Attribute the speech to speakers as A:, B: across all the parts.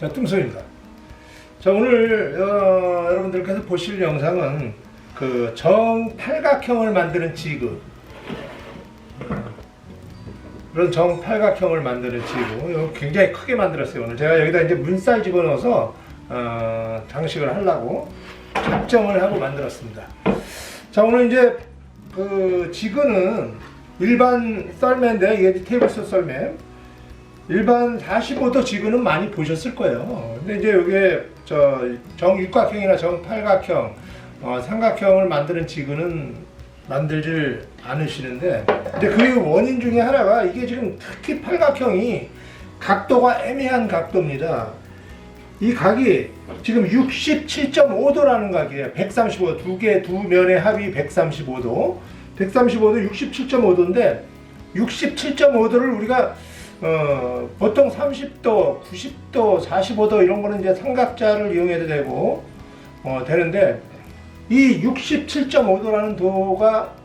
A: 자, 뚱소입니다. 자, 오늘 여러분들께서 보실 영상은 그 정팔각형을 만드는 지그, 이런 정팔각형을 만드는 지그, 이거 굉장히 크게 만들었어요. 오늘 제가 여기다 이제 문살 집어넣어서 장식을 하려고 작정을 하고 만들었습니다. 자, 오늘 이제 그 지그는 일반 썰매인데, 이게 테이블스 썰매, 일반 45도 지그는 많이 보셨을 거예요. 근데 이제 이게 정육각형이나 정팔각형, 삼각형을 만드는 지그는 만들질 않으시는데, 근데 그 원인 중에 하나가, 이게 지금 특히 팔각형이 각도가 애매한 각도입니다. 이 각이 지금 67.5도라는 각이에요. 135도, 두 면의 합이 135도, 67.5도인데 67.5도를 우리가 보통 30도, 90도, 45도 이런 거는 이제 삼각자를 이용해도 되고 되는데, 이 67.5도라는 도가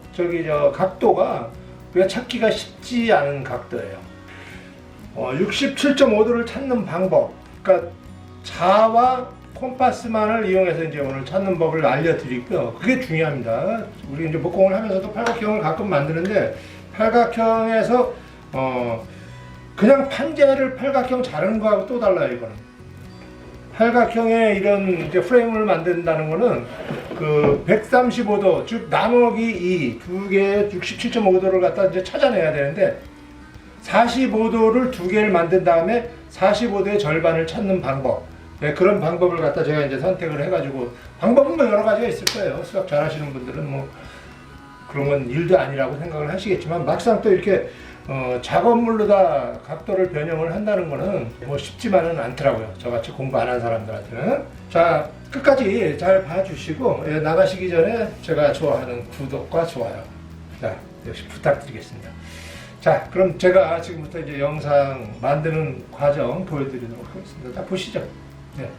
A: 각도가 우리가 찾기가 쉽지 않은 각도예요. 67.5도를 찾는 방법, 그러니까 자와 콤파스만을 이용해서 이제 오늘 찾는 법을 알려드리고요. 그게 중요합니다. 우리 이제 목공을 하면서도 팔각형을 가끔 만드는데, 팔각형에서 그냥 판재를 팔각형 자르는 거하고 또 달라요. 이거는 팔각형의 이런 이제 프레임을 만든다는 거는 그 135도, 즉 나누기 2, 두 개의 67.5도를 갖다 이제 찾아내야 되는데, 45도를 두 개를 만든 다음에 45도의 절반을 찾는 방법, 네, 그런 방법을 갖다 제가 이제 선택을 해가지고, 방법은 뭐 여러 가지가 있을 거예요. 수학 잘하시는 분들은 뭐 그런 건 일도 아니라고 생각을 하시겠지만, 막상 또 이렇게 작업물로 다 각도를 변형을 한다는 거는 뭐 쉽지만은 않더라고요. 저같이 공부 안 한 사람들한테는. 자, 끝까지 잘 봐주시고, 나가시기 전에 제가 좋아하는 구독과 좋아요, 자, 역시 부탁드리겠습니다. 자, 그럼 제가 지금부터 이제 영상 만드는 과정 보여드리도록 하겠습니다. 자, 보시죠. 네.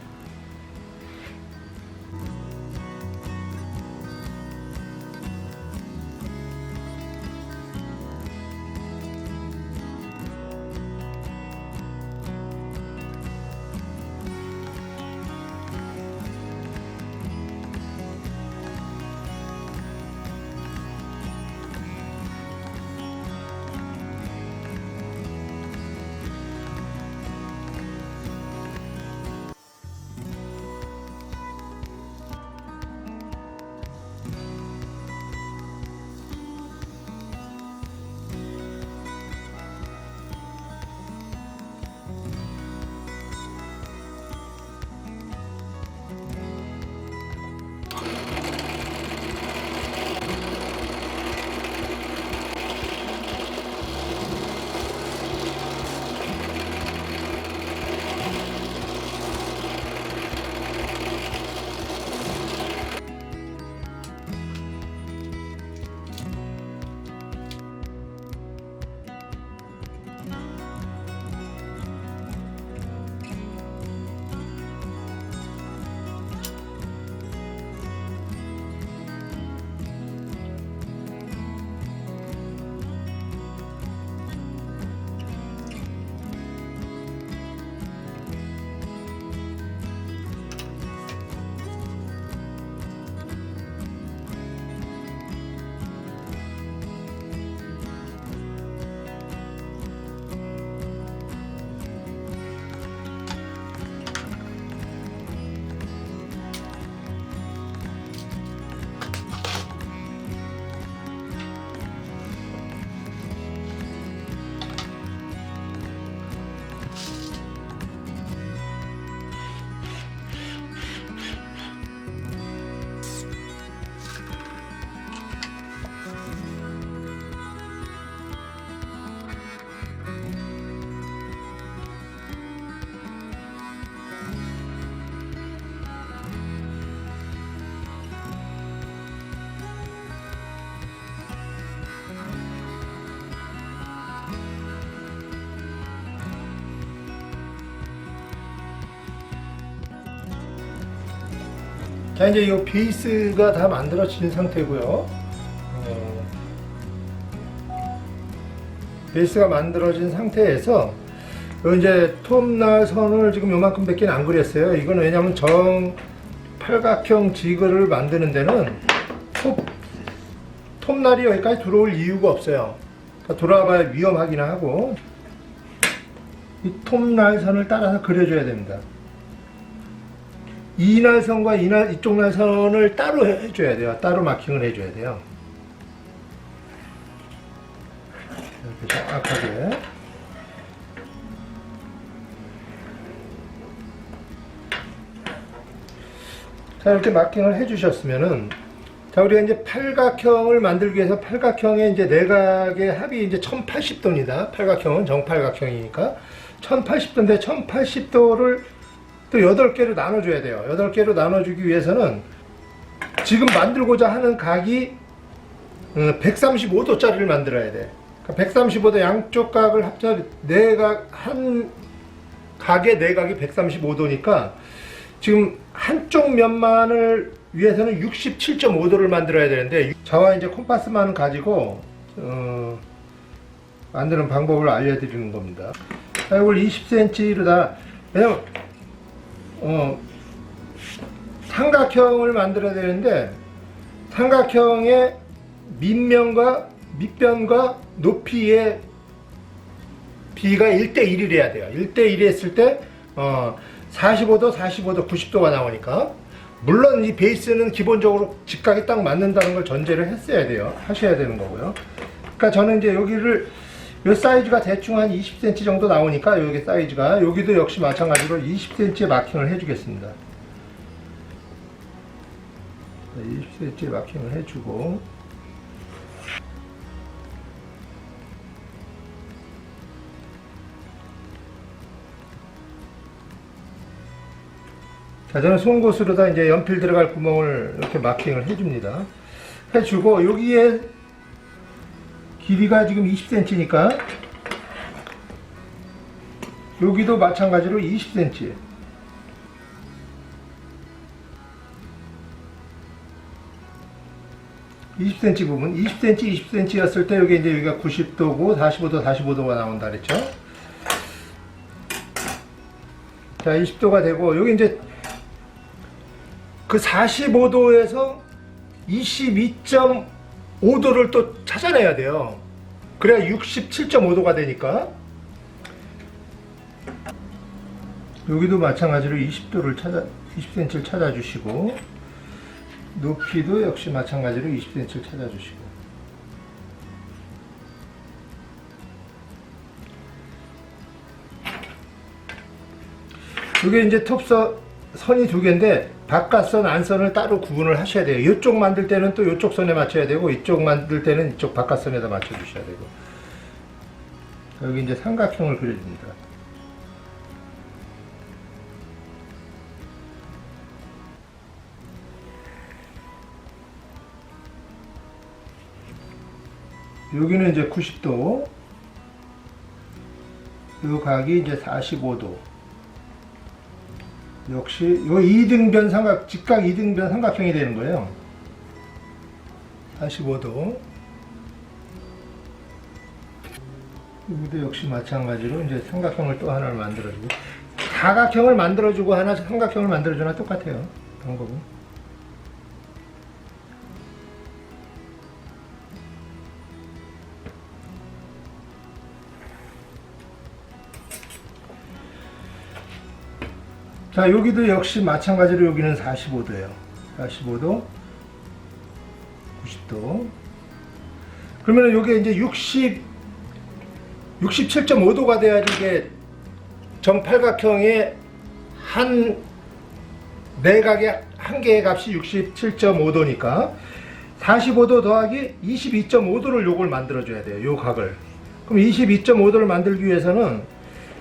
A: 자, 이제 이 베이스가 다 만들어진 상태고요. 베이스가 만들어진 상태에서 요 이제 톱날 선을 지금 요만큼밖에 안 그렸어요. 이건 왜냐면 팔각형 지그를 만드는 데는 톱날이 여기까지 들어올 이유가 없어요. 그러니까 돌아봐야 위험하긴 하고, 이 톱날 선을 따라서 그려줘야 됩니다. 이 날선과 이쪽 날선을 따로 해줘야 돼요. 따로 마킹을 해줘야 돼요. 이렇게 정확하게. 자, 이렇게 마킹을 해주셨으면은, 자, 우리가 이제 팔각형을 만들기 위해서 팔각형의 이제 내각의 합이 이제 1080도입니다. 팔각형은 정팔각형이니까. 1080도인데 1080도를 또 8개로 나눠줘야 돼요. 8개로 나눠주기 위해서는 지금 만들고자 하는 각이 135도짜리를 만들어야 돼. 그러니까 135도 양쪽 각을 합쳐 내각, 한 각의 내각이 135도니까 지금 한쪽 면만을 위해서는 67.5도를 만들어야 되는데, 저와 이제 콤파스만 가지고 만드는 방법을 알려드리는 겁니다. 자, 이걸 20cm로 다, 왜냐면 삼각형을 만들어야 되는데 삼각형의 밑면과 밑변과 높이의 비가 1대1이래야 돼요. 1대1이 했을 때 45도, 45도, 90도가 나오니까, 물론 이 베이스는 기본적으로 직각이 딱 맞는다는 걸 전제를 했어야 돼요. 하셔야 되는 거고요. 그러니까 저는 이제 여기를, 이 사이즈가 대충 한 20cm 정도 나오니까, 여기 사이즈가, 여기도 역시 마찬가지로 20cm의 마킹을 해주겠습니다. 20cm 마킹을 해주고, 자, 저는 송곳으로다 이제 연필 들어갈 구멍을 이렇게 마킹을 해줍니다. 해주고, 여기에 길이가 지금 20cm니까 여기도 마찬가지로 20cm. 부분, 20cm였을 때 여기 이제 여기가 90도고 45도, 45도가 나온다 그랬죠? 자, 20도가 되고, 여기 이제 그 45도에서 22.5도를 또 찾아내야 돼요. 그래야 67.5도가 되니까. 여기도 마찬가지로 20cm를 찾아주시고, 높이도 역시 마찬가지로 20cm를 찾아주시고. 이게 이제 선이 두 개인데, 바깥선, 안선을 따로 구분을 하셔야 돼요. 이쪽 만들 때는 또 이쪽 선에 맞춰야 되고, 이쪽 만들 때는 이쪽 바깥선에다 맞춰 주셔야 되고. 여기 이제 삼각형을 그려줍니다. 여기는 이제 90도, 이 각이 이제 45도. 역시 요 이등변 직각 이등변 삼각형이 되는 거예요. 45도. 여기도 역시 마찬가지로 이제 삼각형을 또 하나를 만들어주고, 사각형을 만들어주고 하나, 삼각형을 만들어주나 똑같아요. 방법은. 자, 여기도 역시 마찬가지로 여기는 45도예요. 45도, 90도. 그러면 여기 이제 67.5도가 돼야지 이게 정팔각형의 내각의 한 개의 값이 67.5도니까 45도 더하기 22.5도를 요걸 만들어줘야 돼요. 요 각을. 그럼 22.5도를 만들기 위해서는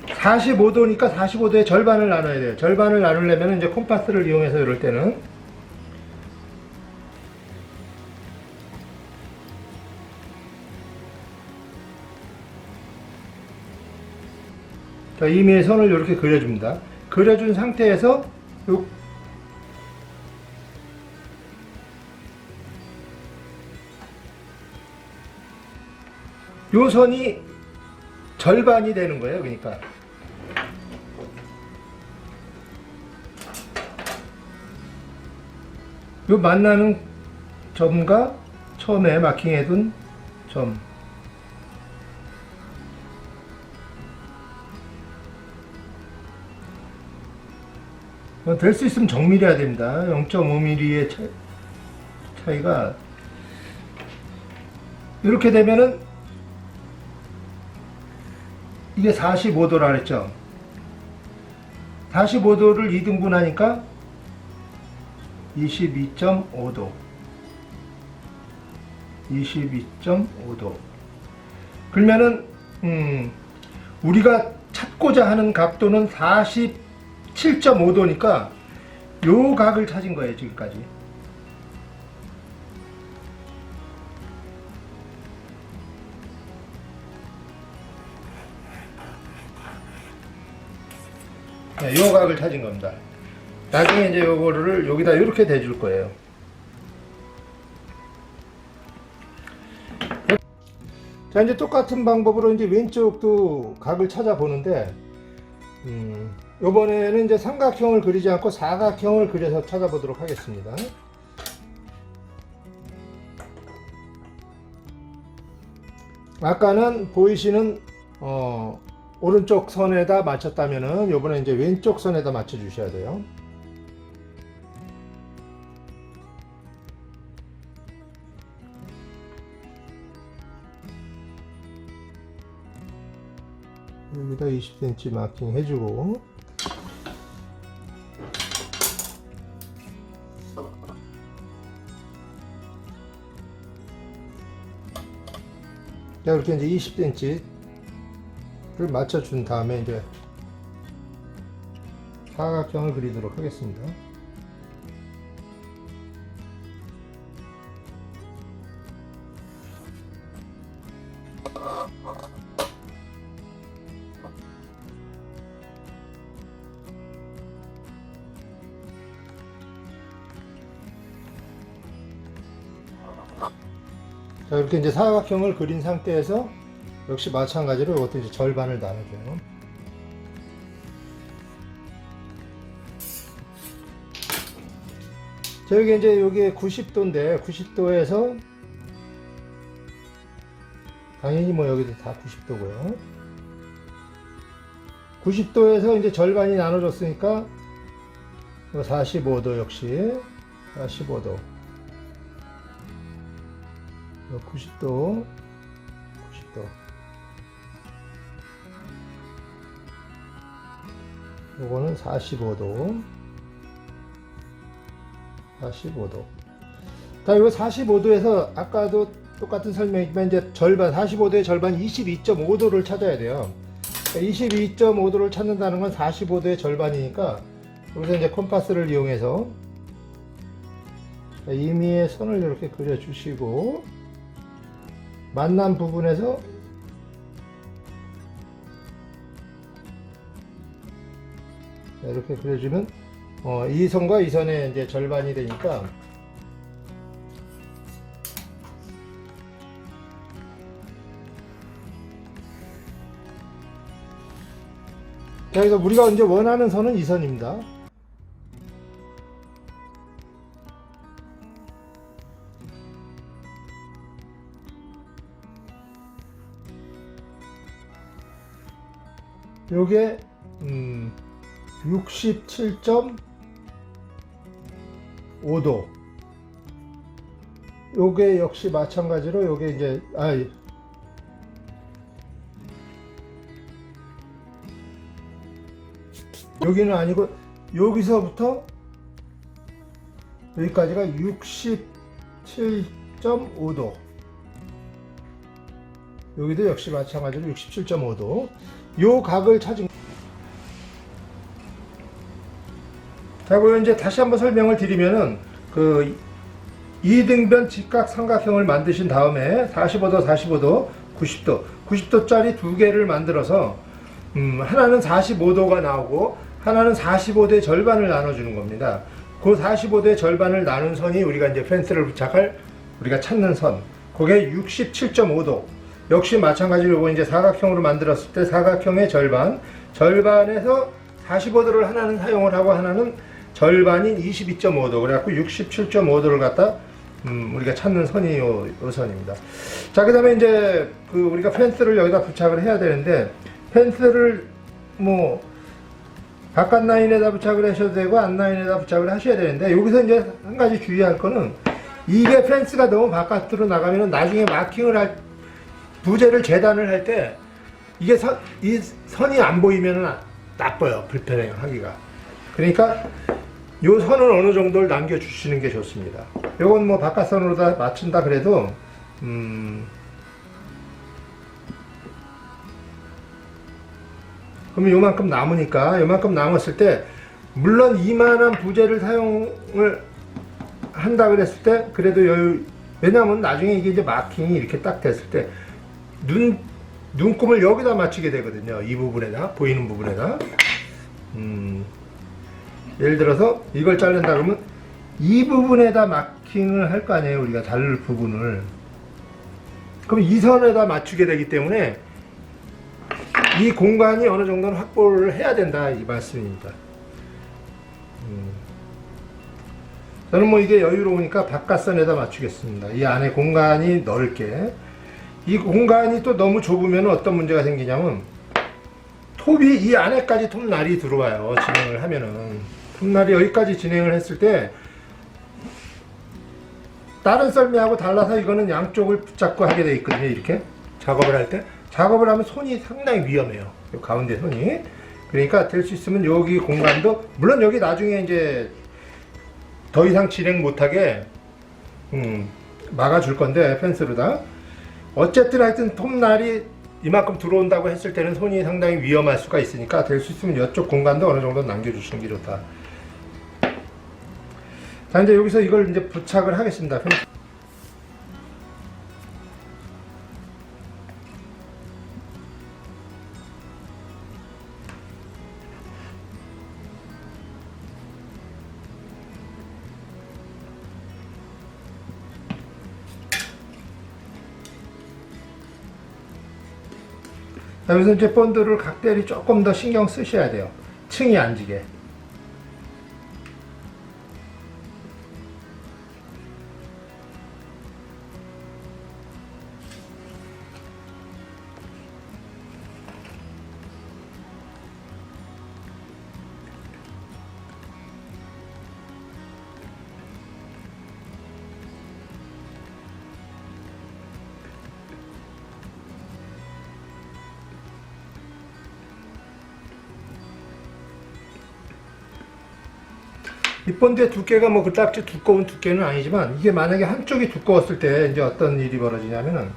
A: 45도니까 45도의 절반을 나눠야 돼요. 절반을 나누려면 이제 콤파스를 이용해서 이럴 때는 자, 이미의 선을 이렇게 그려줍니다. 그려준 상태에서 요 선이 절반이 되는 거예요. 그러니까 요 만나는 점과 처음에 마킹해둔 점, 될 수 있으면 정밀해야 됩니다. 0.5mm의 차이가 이렇게 되면은 이게 45도라 그랬죠. 45도를 2등분하니까 22.5도 22.5도 그러면은 우리가 찾고자 하는 각도는 47.5도니까 요 각을 찾은 거예요. 지금까지. 네, 요 각을 찾은 겁니다. 나중에 이제 요거를 여기다 이렇게 대줄 거예요. 자, 이제 똑같은 방법으로 이제 왼쪽도 각을 찾아보는데, 요번에는 이제 삼각형을 그리지 않고 사각형을 그려서 찾아보도록 하겠습니다. 아까는 보이시는 오른쪽 선에다 맞췄다면은 요번에 이제 왼쪽 선에다 맞춰 주셔야 돼요. 여기다 20cm 마킹 해주고, 자, 이렇게 이제 20cm를 맞춰준 다음에 이제 사각형을 그리도록 하겠습니다. 자, 이렇게 이제 사각형을 그린 상태에서 역시 마찬가지로 이것도 이제 절반을 나눠줘요. 자, 여기 이제 여기에 90도인데 90도에서 당연히 뭐 여기도 다 90도고요. 90도에서 이제 절반이 나눠졌으니까 45도 역시 45도. 90도, 90도. 요거는 45도, 45도. 자, 이거 45도에서 아까도 똑같은 설명이지만 이제 절반, 45도의 절반 22.5도를 찾아야 돼요. 22.5도를 찾는다는 건 45도의 절반이니까 여기서 이제 컴파스를 이용해서 임의의 선을 이렇게 그려주시고, 만난 부분에서 이렇게 그려주면 이 선과 이 선의 이제 절반이 되니까 자, 그래서 우리가 이제 원하는 선은 이 선입니다. 요게 67.5도. 요게 역시 마찬가지로 요게 이제 여기는 아니고 여기서부터 여기까지가 67.5도. 여기도 역시 마찬가지로 67.5도. 요 각을 찾은. 자, 그럼 이제 다시 한번 설명을 드리면은 그 2등변 직각 삼각형을 만드신 다음에 45도, 45도, 90도, 90도짜리 두 개를 만들어서 하나는 45도가 나오고 하나는 45도의 절반을 나눠주는 겁니다. 그 45도의 절반을 나눈 선이 우리가 이제 펜스를 부착할 우리가 찾는 선. 그게 67.5도. 역시 마찬가지로 이거 이제 사각형으로 만들었을 때 사각형의 절반에서 45도를 하나는 사용을 하고 하나는 절반인 22.5도, 그래갖고 67.5도를 갖다 우리가 찾는 선이 요 선입니다. 자, 그 다음에 이제 우리가 펜스를 여기다 부착을 해야 되는데, 펜스를 뭐 바깥 라인에다 부착을 하셔도 되고 안 라인에다 부착을 하셔야 되는데, 여기서 이제 한 가지 주의할 거는, 이게 펜스가 너무 바깥으로 나가면은 나중에 마킹을 할 부재를 재단을 할 때 이게 이 선이 안 보이면은 나빠요. 불편해요, 하기가. 그러니까 요 선을 어느 정도를 남겨 주시는 게 좋습니다. 요건 뭐 바깥선으로 다 맞춘다 그래도 그러면 요만큼 남으니까, 요만큼 남았을 때 물론 이만한 부재를 사용을 한다 그랬을 때 그래도 왜냐면 나중에 이게 이제 마킹이 이렇게 딱 됐을 때 눈금을 여기다 맞추게 되거든요. 이 부분에다, 보이는 부분에다. 예를 들어서 이걸 자른다 그러면 이 부분에다 마킹을 할 거 아니에요. 우리가 자를 부분을. 그럼 이 선에다 맞추게 되기 때문에 이 공간이 어느 정도는 확보를 해야 된다, 이 말씀입니다. 저는 뭐 이게 여유로우니까 바깥선에다 맞추겠습니다. 이 안에 공간이 넓게. 이 공간이 또 너무 좁으면 어떤 문제가 생기냐면, 톱이 이 안에까지 톱날이 들어와요. 진행을 하면은. 톱날이 여기까지 진행을 했을 때, 다른 썰매하고 달라서 이거는 양쪽을 붙잡고 하게 돼 있거든요. 이렇게. 작업을 할 때. 작업을 하면 손이 상당히 위험해요. 요 가운데 손이. 그러니까 될 수 있으면 여기 공간도, 물론 여기 나중에 이제 더 이상 진행 못하게 막아줄 건데, 펜스로다. 어쨌든 하여튼 톱날이 이만큼 들어온다고 했을 때는 손이 상당히 위험할 수가 있으니까 될 수 있으면 이쪽 공간도 어느 정도 남겨주시는 게 좋다. 자, 이제 여기서 이걸 이제 부착을 하겠습니다. 여기서 이제 본드를 각별히 조금 더 신경 쓰셔야 돼요. 층이 안 지게. 이 본드의 두께가 뭐 그닥 두꺼운 두께는 아니지만, 이게 만약에 한쪽이 두꺼웠을 때 이제 어떤 일이 벌어지냐면은,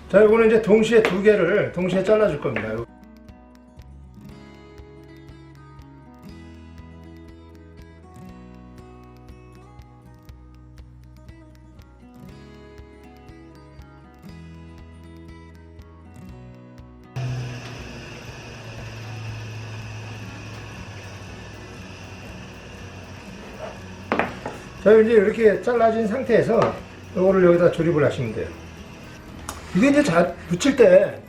A: 자, 이거는 이제 동시에 두 개를 동시에 잘라줄 겁니다. 자, 이제 이렇게 잘라진 상태에서 이거를 여기다 조립을 하시면 돼요. 이게 이제 붙일 때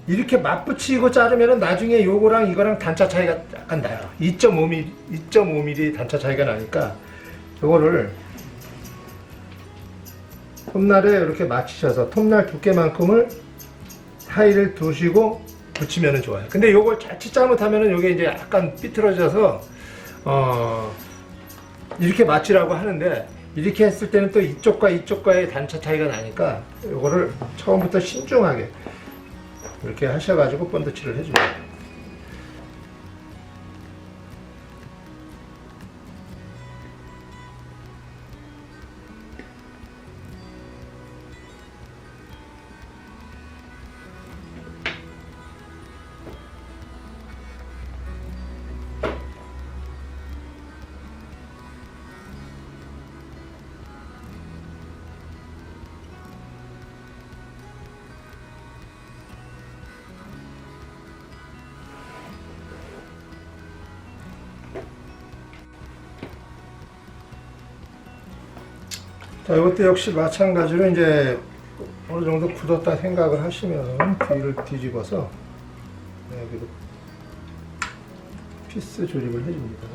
A: 이렇게 맞붙이고 자르면 나중에 요거랑 이거랑 단차 차이가 약간 나요. 2.5mm 단차 차이가 나니까 요거를 톱날에 이렇게 맞추셔서 톱날 두께만큼을 사이를 두시고 붙이면 좋아요. 근데 요걸 자칫 잘못하면 요게 이제 약간 삐뚤어져서 이렇게 맞추라고 하는데, 이렇게 했을 때는 또 이쪽과 이쪽과의 단차 차이가 나니까 요거를 처음부터 신중하게 이렇게 하셔가지고 본드칠을 해줍니다. 자, 이것도 역시 마찬가지로 이제 어느 정도 굳었다 생각을 하시면 뒤를 뒤집어서 여기로 피스 조립을 해줍니다.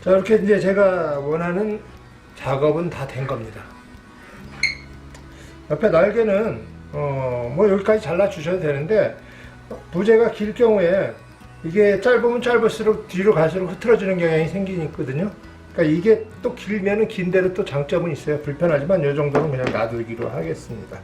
A: 자, 이렇게 이제 제가 원하는 작업은 다 된 겁니다. 옆에 날개는 뭐 여기까지 잘라 주셔도 되는데, 부재가 길 경우에 이게 짧으면 짧을수록 뒤로 갈수록 흐트러지는 경향이 생기거든요. 그러니까 이게 또 길면은 긴 대로 또 장점은 있어요. 불편하지만 이 정도는 그냥 놔두기로 하겠습니다.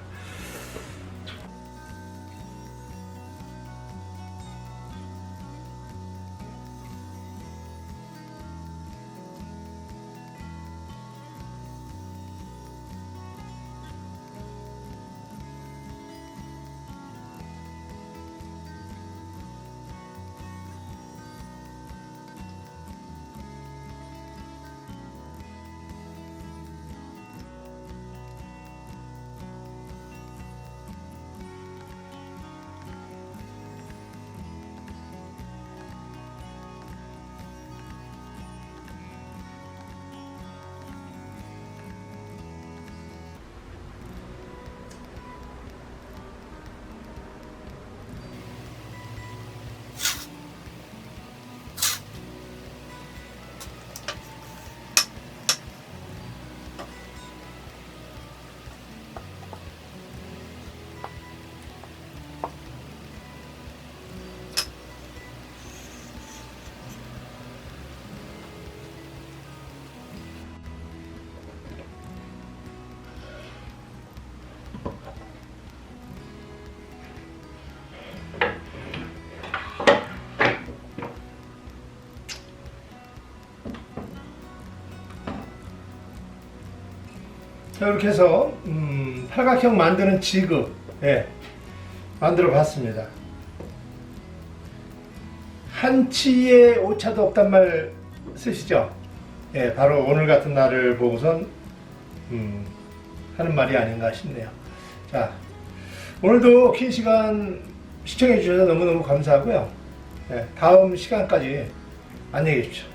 A: 자, 이렇게 해서 팔각형 만드는 지그, 예, 만들어 봤습니다. 한치의 오차도 없단 말 쓰시죠? 예, 바로 오늘 같은 날을 보고선 하는 말이 아닌가 싶네요. 자, 오늘도 긴 시간 시청해 주셔서 너무너무 감사하고요. 예, 다음 시간까지 안녕히 계십시오.